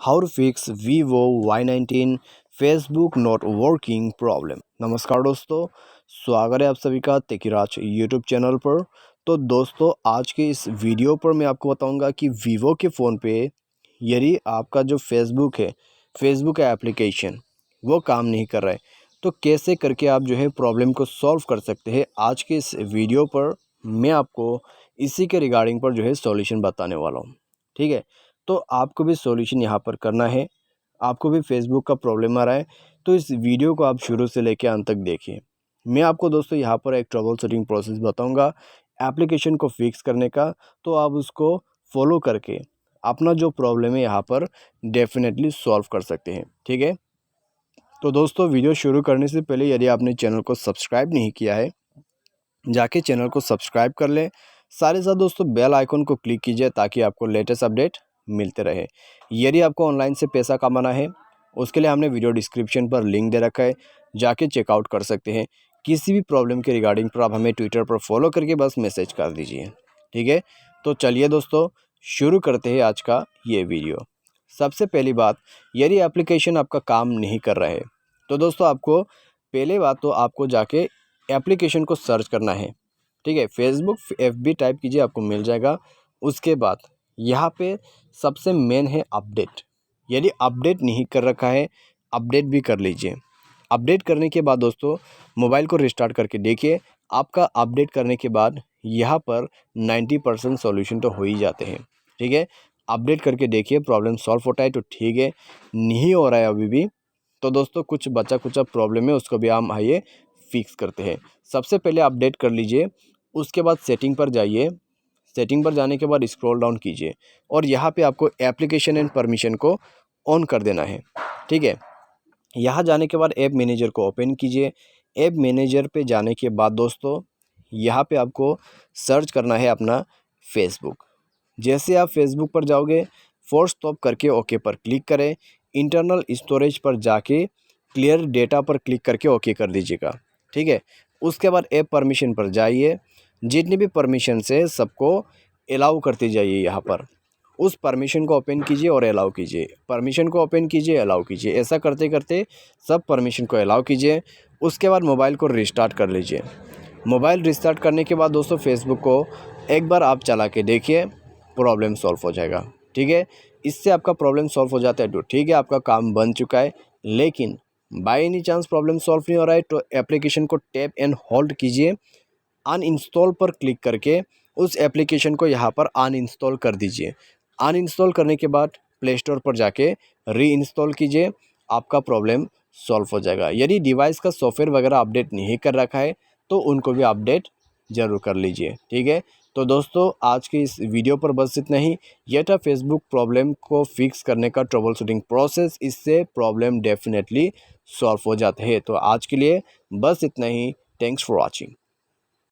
How to fix Vivo Y19 Facebook not working problem. नमस्कार दोस्तों, स्वागत है आप सभी का तेकीराज यूट्यूब चैनल पर। तो दोस्तों, आज के इस वीडियो पर मैं आपको बताऊंगा कि Vivo के फ़ोन पे यदि आपका जो फेसबुक का एप्लीकेशन वो काम नहीं कर रहा है, तो कैसे करके आप जो है प्रॉब्लम को सॉल्व कर सकते हैं। आज के इस वीडियो पर मैं आपको इसी के रिगार्डिंग पर जो है सॉल्यूशन बताने वाला हूँ। ठीक है, तो आपको भी सॉल्यूशन यहाँ पर करना है। आपको भी फेसबुक का प्रॉब्लम आ रहा है, तो इस वीडियो को आप शुरू से लेकर अंत तक देखिए। मैं आपको दोस्तों यहाँ पर एक ट्रबल शूटिंग प्रोसेस बताऊंगा एप्लीकेशन को फिक्स करने का, तो आप उसको फॉलो करके अपना जो प्रॉब्लम है यहाँ पर डेफिनेटली सॉल्व कर सकते हैं। ठीक है, तो दोस्तों वीडियो शुरू करने से पहले यदि आपने चैनल को सब्सक्राइब नहीं किया है, जाके चैनल को सब्सक्राइब कर लें। साथ ही साथ दोस्तों बेल आइकन को क्लिक कीजिए ताकि आपको लेटेस्ट अपडेट मिलते रहे। यदि आपको ऑनलाइन से पैसा कमाना है, उसके लिए हमने वीडियो डिस्क्रिप्शन पर लिंक दे रखा है, जाके चेकआउट कर सकते हैं। किसी भी प्रॉब्लम के रिगार्डिंग पर आप हमें ट्विटर पर फॉलो करके बस मैसेज कर दीजिए। ठीक है, तो चलिए दोस्तों शुरू करते हैं आज का ये वीडियो। सबसे पहली बात, यदि एप्लीकेशन आपका काम नहीं कर रहा है, तो दोस्तों आपको पहले बात तो आपको जाके एप्लीकेशन को सर्च करना है। ठीक है, फेसबुक FB टाइप कीजिए, आपको मिल जाएगा। उसके बाद यहाँ पे सबसे मेन है अपडेट। यदि अपडेट नहीं कर रखा है, अपडेट भी कर लीजिए। अपडेट करने के बाद दोस्तों मोबाइल को रिस्टार्ट करके देखिए। आपका अपडेट करने के बाद यहाँ पर 90% सॉल्यूशन तो हो ही जाते हैं। ठीक है, अपडेट करके देखिए, प्रॉब्लम सॉल्व होता है तो ठीक है, नहीं हो रहा है अभी भी तो दोस्तों कुछ बचा कुचा प्रॉब्लम है, उसको भी हम आइए फिक्स करते हैं। सबसे पहले अपडेट कर लीजिए, उसके बाद सेटिंग पर जाइए। सेटिंग पर जाने के बाद स्क्रॉल डाउन कीजिए और यहाँ पे आपको एप्लीकेशन एंड परमिशन को ऑन कर देना है। ठीक है, यहाँ जाने के बाद ऐप मैनेजर को ओपन कीजिए। ऐप मैनेजर पे जाने के बाद दोस्तों यहाँ पे आपको सर्च करना है अपना फेसबुक। जैसे आप फेसबुक पर जाओगे, फोर्स स्टॉप करके ओके पर क्लिक करें। इंटरनल स्टोरेज पर जाके क्लियर डेटा पर क्लिक करके ओके कर दीजिएगा। ठीक है, उसके बाद ऐप परमिशन पर जाइए। जितनी भी परमिशन से सबको अलाउ करते जाइए। यहाँ पर उस परमिशन को ओपन कीजिए और अलाउ कीजिए, परमिशन को ओपन कीजिए, अलाउ कीजिए। ऐसा करते करते सब परमिशन को अलाउ कीजिए। उसके बाद मोबाइल को रिस्टार्ट कर लीजिए। मोबाइल रिस्टार्ट करने के बाद दोस्तों फेसबुक को एक बार आप चला के देखिए, प्रॉब्लम सॉल्व हो जाएगा। ठीक है, इससे आपका प्रॉब्लम सॉल्व हो जाता है तो ठीक है, आपका काम बन चुका है। लेकिन by any chance problem solve नहीं हो रहा है तो एप्लीकेशन को टैप एंड होल्ड कीजिए। अनइंस्टॉल पर क्लिक करके उस एप्लीकेशन को यहाँ पर अनइंस्टॉल कर दीजिए। अनइंस्टॉल करने के बाद प्ले स्टोर पर जाके रीइंस्टॉल कीजिए, आपका प्रॉब्लम सॉल्व हो जाएगा। यदि डिवाइस का सॉफ्टवेयर वगैरह अपडेट नहीं कर रखा है तो उनको भी अपडेट ज़रूर कर लीजिए। ठीक है, तो दोस्तों आज की इस वीडियो पर बस इतना ही। यह था फेसबुक प्रॉब्लम को फिक्स करने का ट्रबल शूटिंग प्रोसेस। इससे प्रॉब्लम डेफिनेटली सॉल्व हो जाते हैं। तो आज के लिए बस इतना ही। Thanks for watching.